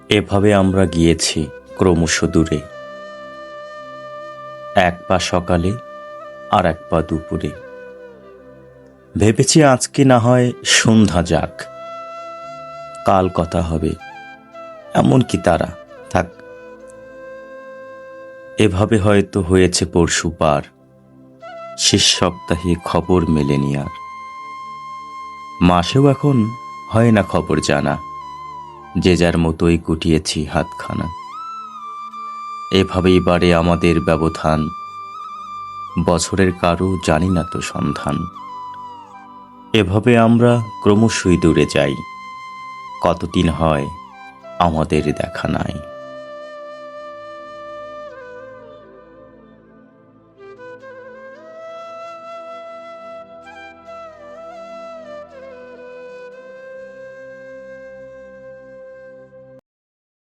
এভাবে আমরা গিয়েছি ক্রমশ দূরে, এক পা সকালে আর এক পা দুপুরে। ভেবেছি আজকে না হয় সন্ধ্যা যাক, কাল কথা হবে, এমন কি তারা থাক। এভাবে হয়তো হয়েছে পরশু পার, শেষ সপ্তাহে খবর মেলেনি আর। মাসেও এখন হয় না খবর জানা, যে যার মতোই গুটিয়েছি হাতখানা। এভাবেই বাড়ে আমাদের ব্যবধান, বছরের কারো জানি না তো সন্ধান। এভাবে আমরা ক্রমশই দূরে যাই, কতদিন হয় আমাদের দেখা নাই।